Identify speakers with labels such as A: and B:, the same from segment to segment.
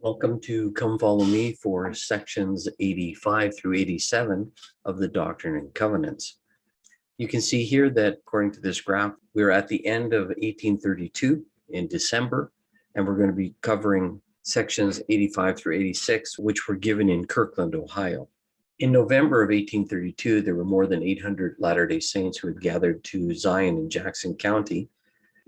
A: Welcome to Come Follow Me for sections 85 through 87 of the Doctrine and Covenants. You can see here that according to this graph, we're at the end of 1832 in December, and we're going to be covering sections 85 through 86, which were given in Kirkland, Ohio. In November of 1832, there were more than 800 Latter-day Saints who had gathered to Zion in Jackson County.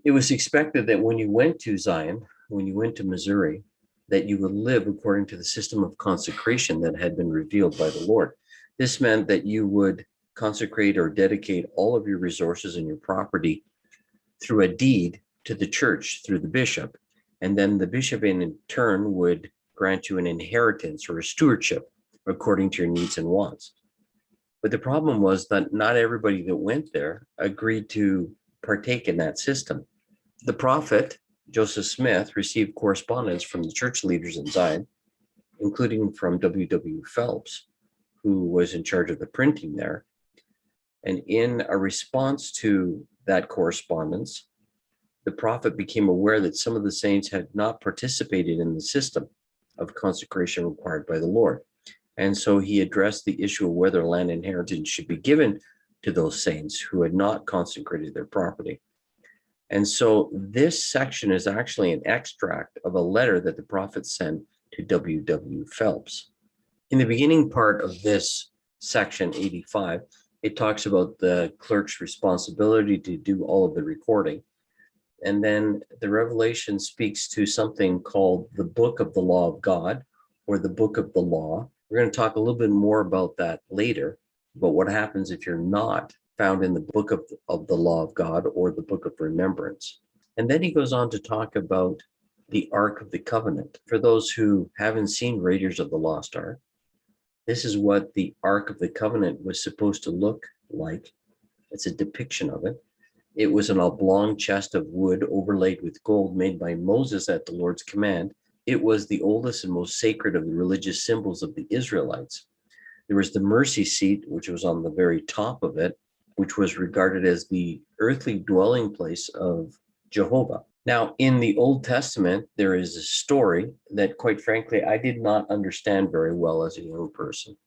A: It was expected that when you went to Zion, when you went to Missouri, that you would live according to the system of consecration that had been revealed by the Lord. This meant that you would consecrate or dedicate all of your resources and your property through a deed to the church through the bishop. And then the bishop in turn would grant you an inheritance or a stewardship according to your needs and wants. But the problem was that not everybody that went there agreed to partake in that system. The prophet Joseph Smith received correspondence from the church leaders in Zion, including from W. Phelps, who was in charge of the printing there. And in a response to that correspondence, the prophet became aware that some of the saints had not participated in the system of consecration required by the Lord. And so he addressed the issue of whether land inheritance should be given to those saints who had not consecrated their property. And so this section is actually an extract of a letter that the prophet sent to W. Phelps. In the beginning part of this section 85, it talks about the clerk's responsibility to do all of the recording. And then the Revelation speaks to something called the Book of the Law of God, or the Book of the Law. We're going to talk a little bit more about that later, but what happens if you're not found in the book of the law of God or the book of remembrance. And then he goes on to talk about the Ark of the Covenant. For those who haven't seen Raiders of the Lost Ark, this is what the Ark of the Covenant was supposed to look like. It's a depiction of it. It was an oblong chest of wood overlaid with gold made by Moses at the Lord's command. It was the oldest and most sacred of the religious symbols of the Israelites. There was the mercy seat, which was on the very top of it, which was regarded as the earthly dwelling place of Jehovah. Now, in the Old Testament, there is a story that, quite frankly, I did not understand very well as a young person.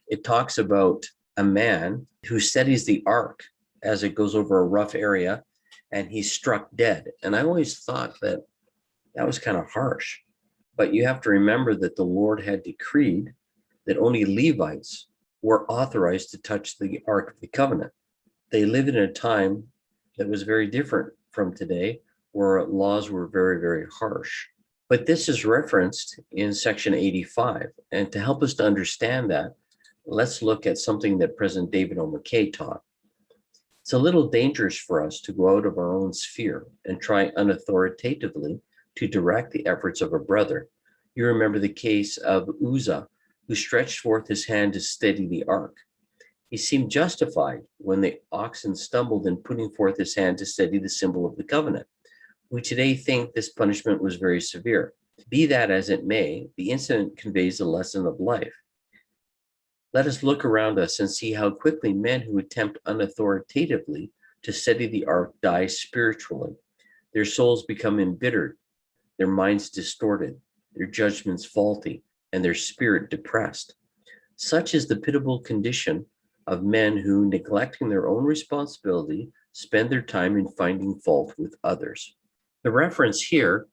A: It talks about a man who steadies the ark as it goes over a rough area, and he's struck dead. And I always thought that that was kind of harsh. But you have to remember that the Lord had decreed that only Levites were authorized to touch the Ark of the Covenant. They lived in a time that was very different from today, where laws were very, very harsh. But this is referenced in section 85. And to help us to understand that, let's look at something that President David O. McKay taught. It's a little dangerous for us to go out of our own sphere and try unauthoritatively to direct the efforts of a brother. You remember the case of Uzzah, who stretched forth his hand to steady the ark. He seemed justified when the oxen stumbled in putting forth his hand to steady the symbol of the covenant. We today think this punishment was very severe. Be that as it may, the incident conveys a lesson of life. Let us look around us and see how quickly men who attempt unauthoritatively to steady the ark die spiritually. Their souls become embittered, their minds distorted, their judgments faulty, and their spirit depressed. Such is the pitiable condition of men who, neglecting their own responsibility, spend their time in finding fault with others. The reference here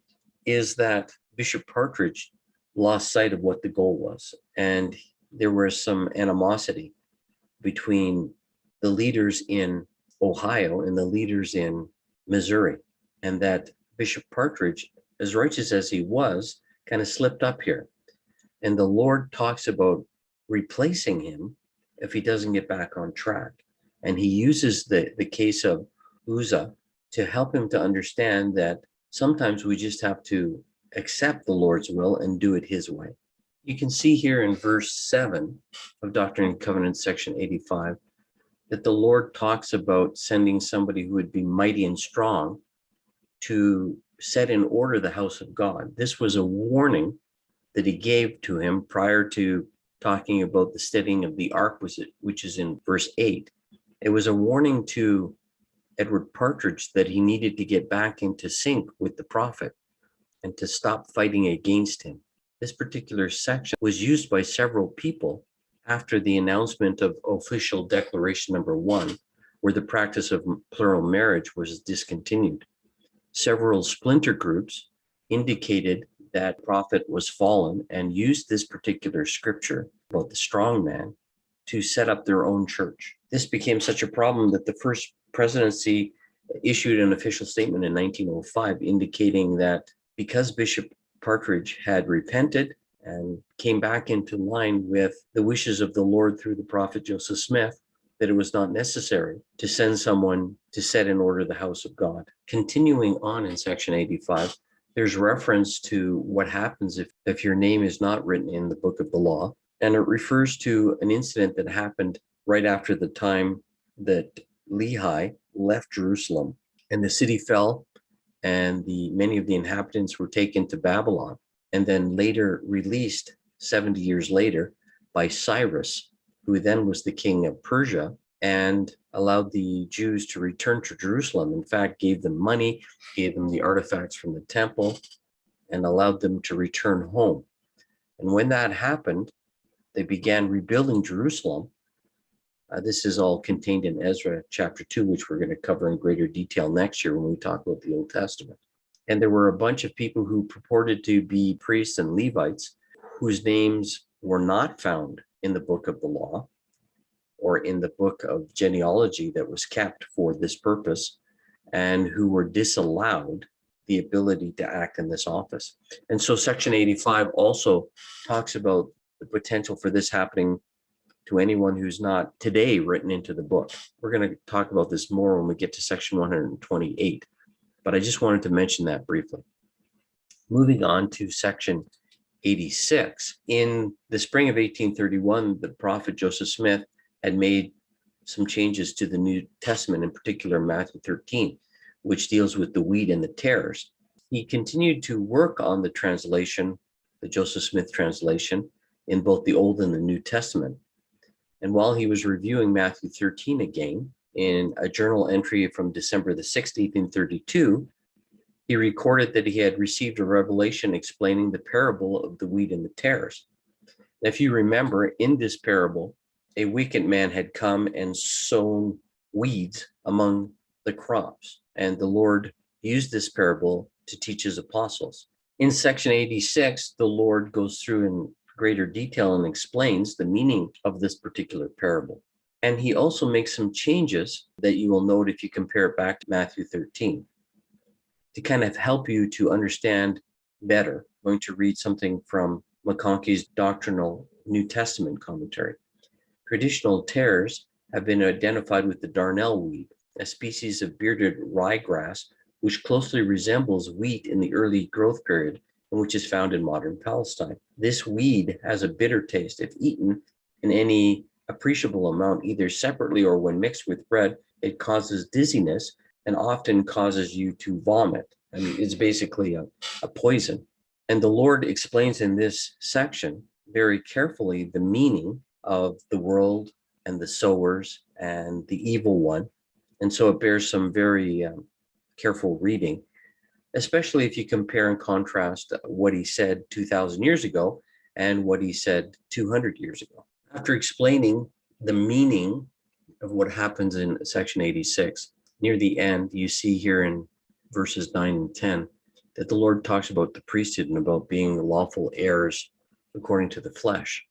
A: is that Bishop Partridge lost sight of what the goal was, and there was some animosity between the leaders in Ohio and the leaders in Missouri, and that Bishop Partridge, as righteous as he was, kind of slipped up here. And the Lord talks about replacing him if he doesn't get back on track. And he uses the case of Uzzah to help him to understand that sometimes we just have to accept the Lord's will and do it his way. You can see here in verse 7 of Doctrine and Covenants, section 85, that the Lord talks about sending somebody who would be mighty and strong to set in order the house of God. This was a warning that he gave to him prior to talking about the steadying of the ark, which is in verse 8. It was a warning to Edward Partridge that he needed to get back into sync with the prophet and to stop fighting against him. This particular section was used by several people after the announcement of official declaration number 1, where the practice of plural marriage was discontinued. Several splinter groups indicated that prophet was fallen and used this particular scripture about the strong man to set up their own church. This became such a problem that the first presidency issued an official statement in 1905 indicating that because Bishop Partridge had repented and came back into line with the wishes of the Lord through the prophet Joseph Smith, that it was not necessary to send someone to set in order the house of God. Continuing on in section 85, there's reference to what happens if your name is not written in the book of the law. And it refers to an incident that happened right after the time that Lehi left Jerusalem, and the city fell, and many of the inhabitants were taken to Babylon, and then later released 70 years later by Cyrus, who then was the king of Persia, and allowed the Jews to return to Jerusalem. In fact, gave them money, gave them the artifacts from the temple, and allowed them to return home. And when that happened, they began rebuilding Jerusalem. This is all contained in Ezra chapter 2, which we're going to cover in greater detail next year when we talk about the Old Testament. And there were a bunch of people who purported to be priests and Levites whose names were not found in the book of the law or in the book of genealogy that was kept for this purpose, and who were disallowed the ability to act in this office. And so section 85 also talks about the potential for this happening to anyone who's not today written into the book. We're going to talk about this more when we get to section 128, but I just wanted to mention that briefly. Moving on to section 86. In the spring of 1831, the prophet Joseph Smith had made some changes to the New Testament, in particular Matthew 13, which deals with the wheat and the tares. He continued to work on the translation, the Joseph Smith translation, in both the Old and the New Testament. And while he was reviewing Matthew 13 again, in a journal entry from December the 6th, 1832, he recorded that he had received a revelation explaining the parable of the wheat and the tares. Now, if you remember, in this parable, a wicked man had come and sown weeds among the crops, and the Lord used this parable to teach his apostles. In section 86, the Lord goes through in greater detail and explains the meaning of this particular parable. And he also makes some changes that you will note if you compare it back to Matthew 13 to kind of help you to understand better. I'm going to read something from McConkie's Doctrinal New Testament commentary. Traditional tares have been identified with the darnel weed, a species of bearded ryegrass which closely resembles wheat in the early growth period and which is found in modern Palestine. This weed has a bitter taste. If eaten in any appreciable amount, either separately or when mixed with bread, it causes dizziness and often causes you to vomit. I mean, it's basically a poison. And the Lord explains in this section very carefully the meaning of the world and the sowers and the evil one. And so it bears some very careful reading, especially if you compare and contrast what he said 2,000 years ago and what he said 200 years ago. After explaining the meaning of what happens in section 86, near the end, you see here in verses 9 and 10 that the Lord talks about the priesthood and about being the lawful heirs according to the flesh.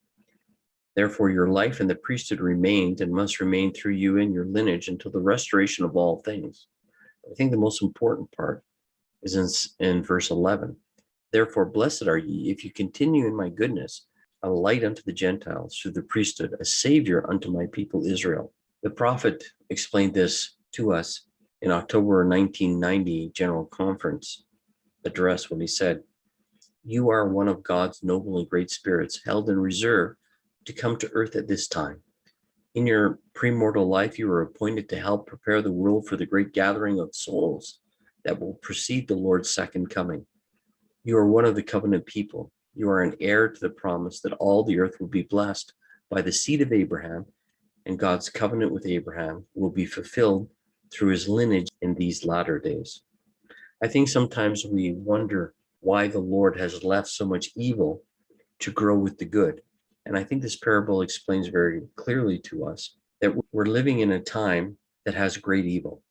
A: Therefore, your life in the priesthood remained and must remain through you in your lineage until the restoration of all things. I think the most important part is in verse 11. Therefore, blessed are ye if you continue in my goodness, a light unto the Gentiles through the priesthood, a savior unto my people Israel. The prophet explained this to us in October 1990 General Conference address when he said, you are one of God's noble and great spirits held in reserve to come to earth at this time. In your premortal life, you were appointed to help prepare the world for the great gathering of souls that will precede the Lord's second coming. You are one of the covenant people. You are an heir to the promise that all the earth will be blessed by the seed of Abraham, and God's covenant with Abraham will be fulfilled through his lineage in these latter days. I think sometimes we wonder why the Lord has left so much evil to grow with the good. And I think this parable explains very clearly to us that we're living in a time that has great evil.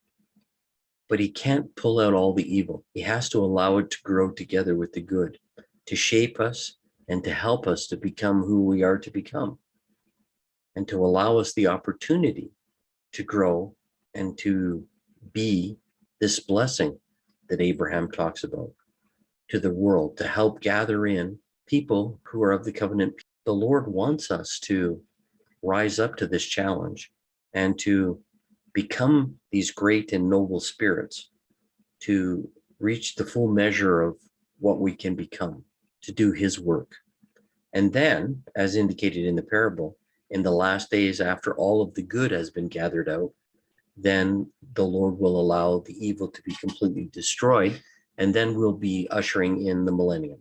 A: But he can't pull out all the evil. He has to allow it to grow together with the good, to shape us and to help us to become who we are to become, and to allow us the opportunity to grow and to be this blessing that Abraham talks about to the world, to help gather in people who are of the covenant. The Lord wants us to rise up to this challenge and to become these great and noble spirits, to reach the full measure of what we can become, to do his work. And then, as indicated in the parable, in the last days, after all of the good has been gathered out, then the Lord will allow the evil to be completely destroyed, and then we'll be ushering in the millennium,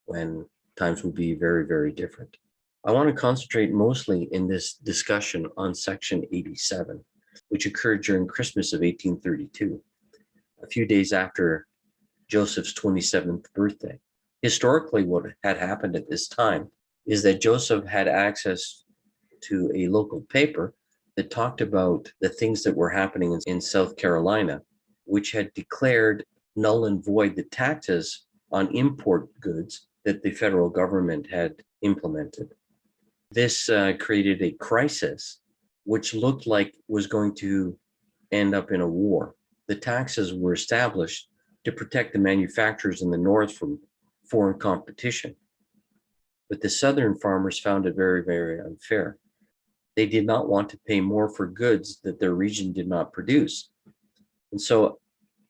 A: when times will be very, very different. I want to concentrate mostly in this discussion on section 87, which occurred during Christmas of 1832, a few days after Joseph's 27th birthday. Historically, what had happened at this time is that Joseph had access to a local paper that talked about the things that were happening in South Carolina, which had declared null and void the taxes on import goods that the federal government had implemented. This created a crisis which looked like was going to end up in a war. The taxes were established to protect the manufacturers in the north from foreign competition. But the southern farmers found it very, very unfair. They did not want to pay more for goods that their region did not produce. And so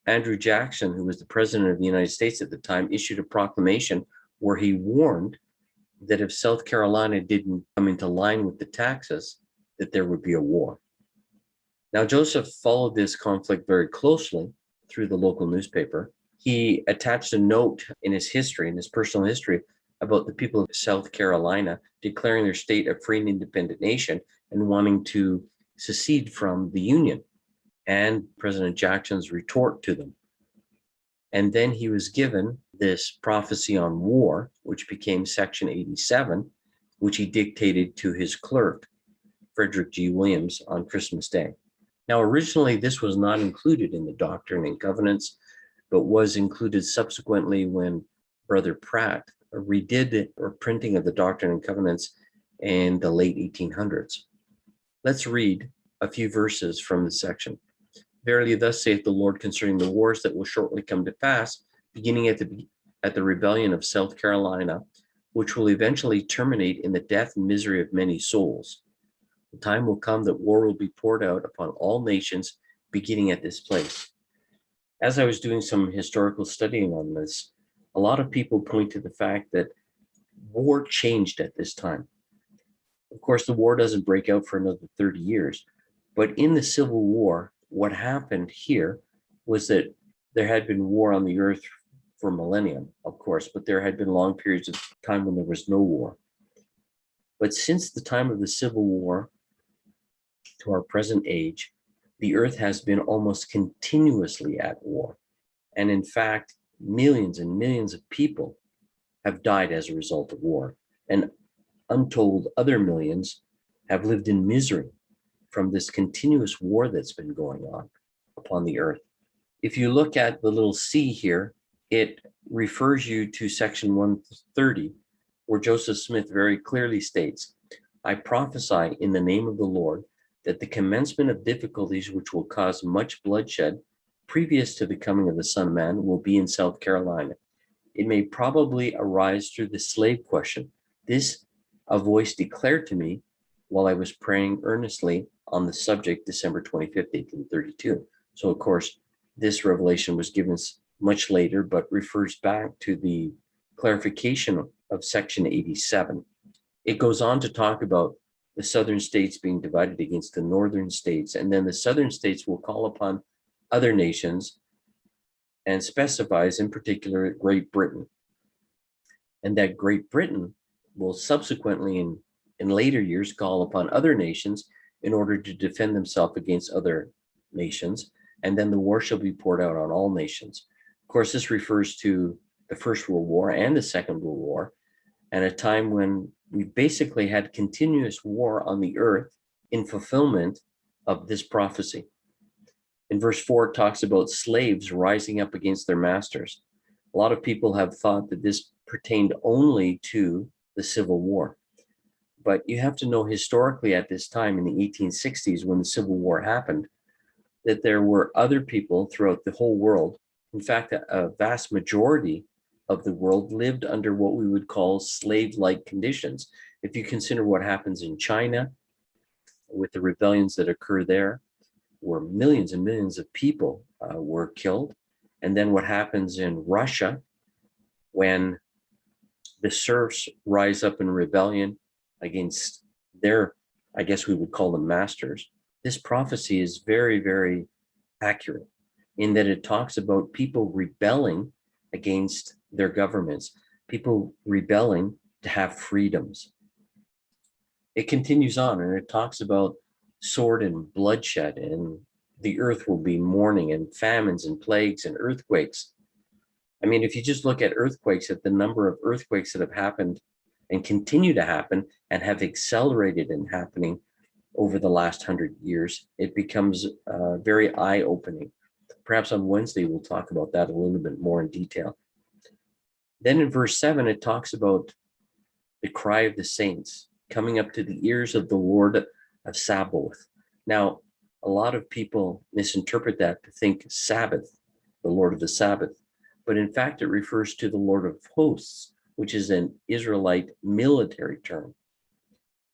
A: Andrew Jackson, who was the president of the United States at the time, issued a proclamation where he warned that if South Carolina didn't come into line with the taxes, that there would be a war. Now, Joseph followed this conflict very closely through the local newspaper. He attached a note in his history, in his personal history, about the people of South Carolina declaring their state a free and independent nation and wanting to secede from the Union, and President Jackson's retort to them. And then he was given this prophecy on war, which became Section 87, which he dictated to his clerk, Frederick G. Williams, on Christmas Day. Now, originally, this was not included in the Doctrine and Covenants, but was included subsequently when Brother Pratt redid a printing of the Doctrine and Covenants in the late 1800s. Let's read a few verses from the section. Verily, thus saith the Lord concerning the wars that will shortly come to pass, beginning at the rebellion of South Carolina, which will eventually terminate in the death and misery of many souls. The time will come that war will be poured out upon all nations, beginning at this place. As I was doing some historical studying on this, a lot of people point to the fact that war changed at this time. Of course, the war doesn't break out for another 30 years, but in the Civil War, what happened here was that there had been war on the earth for millennium, of course, but there had been long periods of time when there was no war. But since the time of the Civil War to our present age, the earth has been almost continuously at war. And in fact, millions and millions of people have died as a result of war. And untold other millions have lived in misery from this continuous war that's been going on upon the earth. If you look at the little C here, it refers you to section 130, where Joseph Smith very clearly states, I prophesy in the name of the Lord that the commencement of difficulties which will cause much bloodshed previous to the coming of the Son of Man will be in South Carolina. It may probably arise through the slave question. This a voice declared to me while I was praying earnestly on the subject December 25th, 1832. So, of course, this revelation was given much later, but refers back to the clarification of section 87. It goes on to talk about the southern states being divided against the northern states, and then the southern states will call upon other nations and specifies in particular Great Britain. And that Great Britain will subsequently in later years call upon other nations in order to defend themselves against other nations, and then the war shall be poured out on all nations. Of course, this refers to the First World War and the Second World War, and a time when we basically had continuous war on the earth in fulfillment of this prophecy. In verse 4, it talks about slaves rising up against their masters. A lot of people have thought that this pertained only to the Civil War. But you have to know historically at this time in the 1860s, when the Civil War happened, that there were other people throughout the whole world. In fact, a vast majority of the world lived under what we would call slave-like conditions. If you consider what happens in China with the rebellions that occur there, where millions and millions of people were killed, and then what happens in Russia when the serfs rise up in rebellion against their, I guess we would call them masters. This prophecy is very, very accurate in that it talks about people rebelling against their governments, people rebelling to have freedoms. It continues on and it talks about sword and bloodshed, and the earth will be mourning, and famines and plagues and earthquakes. I mean, if you just look at earthquakes, at the number of earthquakes that have happened and continue to happen and have accelerated in happening over the last 100 years, it becomes very eye-opening. Perhaps on Wednesday, we'll talk about that a little bit more in detail. Then in verse 7, it talks about the cry of the saints coming up to the ears of the Lord of Sabaoth. Now, a lot of people misinterpret that to think Sabbath, the Lord of the Sabbath, but in fact, it refers to the Lord of hosts, which is an Israelite military term.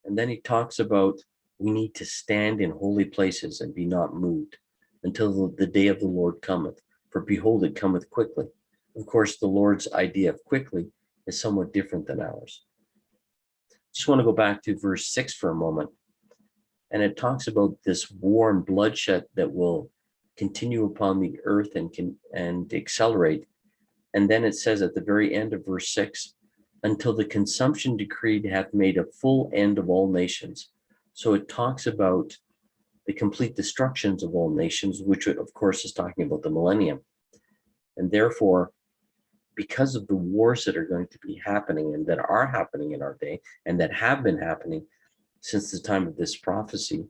A: And then he talks about we need to stand in holy places and be not moved until the day of the Lord cometh, for behold, it cometh quickly. Of course, the Lord's idea of quickly is somewhat different than ours. Just want to go back to verse 6 for a moment. And it talks about this war and bloodshed that will continue upon the earth and accelerate. And then it says at the very end of verse 6, until the consumption decreed hath made a full end of all nations. So it talks about the complete destructions of all nations, which of course is talking about the millennium. And therefore, because of the wars that are going to be happening and that are happening in our day and that have been happening since the time of this prophecy,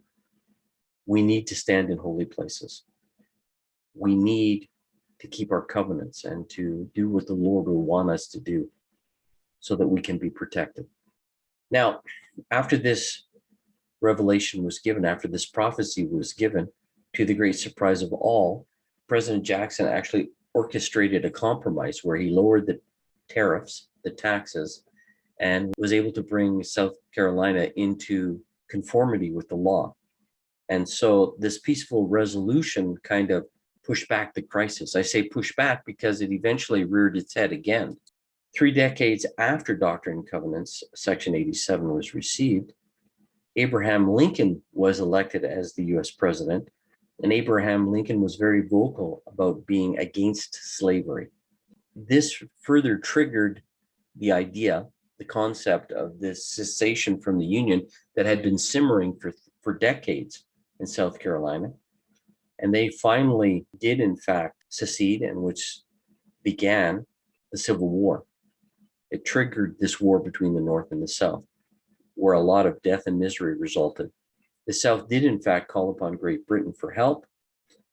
A: we need to stand in holy places. We need to keep our covenants and to do what the Lord will want us to do so that we can be protected. Now, after this revelation was given, after this prophecy was given, to the great surprise of all, President Jackson actually orchestrated a compromise where he lowered the tariffs, the taxes, and was able to bring South Carolina into conformity with the law. And so this peaceful resolution kind of pushed back the crisis. I say push back because it eventually reared its head again. 3 decades after Doctrine and Covenants, Section 87 was received, Abraham Lincoln was elected as the US president, and Abraham Lincoln was very vocal about being against slavery. This further triggered the idea, the concept of this cessation from the Union that had been simmering for decades in South Carolina. And they finally did, in fact, secede, and which began the Civil War. It triggered this war between the North and the South, where a lot of death and misery resulted. The South did, in fact, call upon Great Britain for help.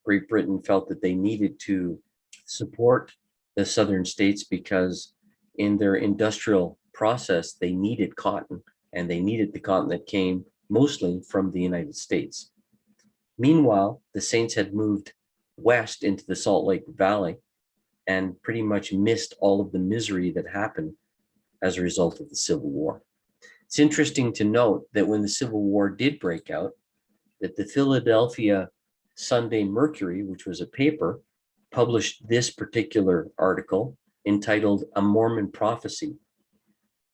A: Great Britain felt that they needed to support the Southern states because in their industrial process, they needed cotton, and they needed the cotton that came mostly from the United States. Meanwhile, the Saints had moved west into the Salt Lake Valley and pretty much missed all of the misery that happened as a result of the Civil War. It's interesting to note that when the Civil War did break out, that the Philadelphia Sunday Mercury, which was a paper, published this particular article entitled A Mormon Prophecy.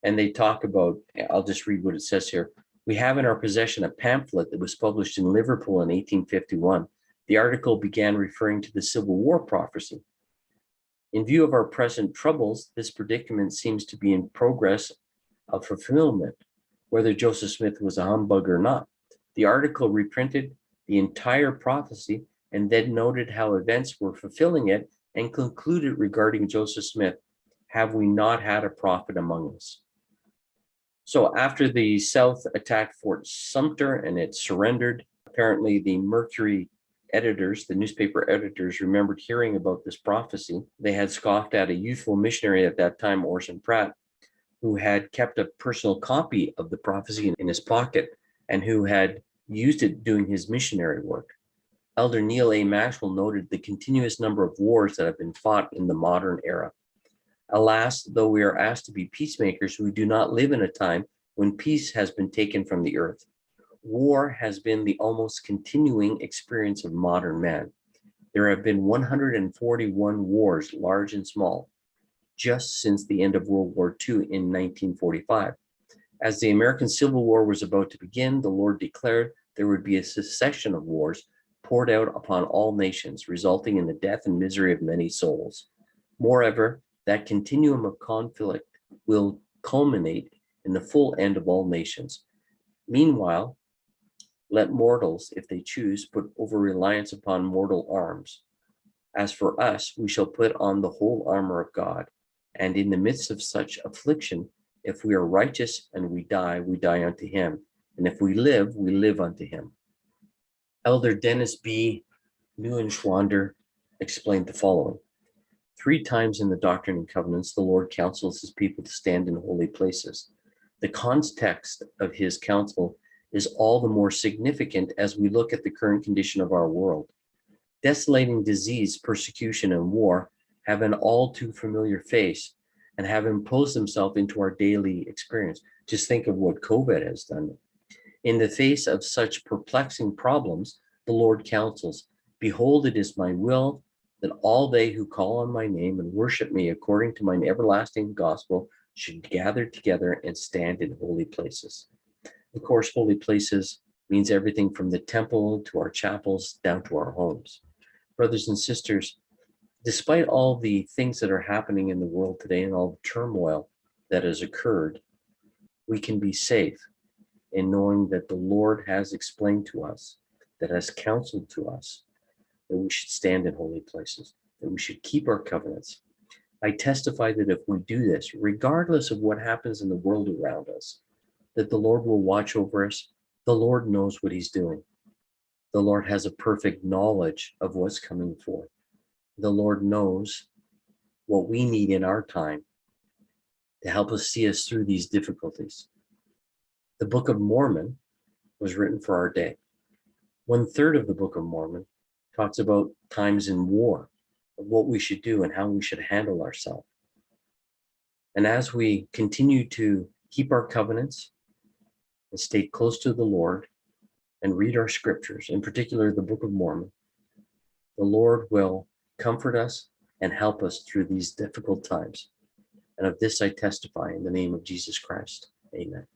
A: And they talk about, I'll just read what it says here. We have in our possession a pamphlet that was published in Liverpool in 1851. The article began referring to the Civil War prophecy. In view of our present troubles, this predicament seems to be in progress of fulfillment, whether Joseph Smith was a humbug or not. The article reprinted the entire prophecy and then noted how events were fulfilling it and concluded regarding Joseph Smith, have we not had a prophet among us? So after the South attacked Fort Sumter and it surrendered, apparently the Mercury editors, the newspaper editors, remembered hearing about this prophecy. They had scoffed at a youthful missionary at that time, Orson Pratt, who had kept a personal copy of the prophecy in his pocket and who had used it doing his missionary work. Elder Neil A. Maxwell noted the continuous number of wars that have been fought in the modern era. Alas, though we are asked to be peacemakers, we do not live in a time when peace has been taken from the earth. War has been the almost continuing experience of modern man. There have been 141 wars, large and small, just since the end of World War II in 1945. As the American Civil War was about to begin, the Lord declared there would be a succession of wars poured out upon all nations, resulting in the death and misery of many souls. Moreover, that continuum of conflict will culminate in the full end of all nations. Meanwhile, let mortals, if they choose, put over-reliance upon mortal arms. As for us, we shall put on the whole armor of God, and in the midst of such affliction, if we are righteous and we die unto him, and if we live unto him. Elder Dennis B. Neuenschwander explained the following. 3 times in the Doctrine and Covenants, the Lord counsels his people to stand in holy places. The context of his counsel is all the more significant as we look at the current condition of our world. Desolating disease, persecution, and war have an all too familiar face and have imposed themselves into our daily experience. Just think of what COVID has done. In the face of such perplexing problems, the Lord counsels, behold, it is my will that all they who call on my name and worship me according to mine everlasting gospel should gather together and stand in holy places. Of course, holy places means everything from the temple to our chapels down to our homes. Brothers and sisters, despite all the things that are happening in the world today and all the turmoil that has occurred, we can be safe in knowing that the Lord has explained to us, that has counseled to us, that we should stand in holy places, that we should keep our covenants. I testify that if we do this, regardless of what happens in the world around us, that the Lord will watch over us. The Lord knows what he's doing. The Lord has a perfect knowledge of what's coming forth. The Lord knows what we need in our time to help us see us through these difficulties. The Book of Mormon was written for our day. 1/3 of the Book of Mormon talks about times in war, of what we should do and how we should handle ourselves. And as we continue to keep our covenants and stay close to the Lord and read our scriptures, in particular the Book of Mormon, the Lord will comfort us and help us through these difficult times. And of this I testify in the name of Jesus Christ. Amen.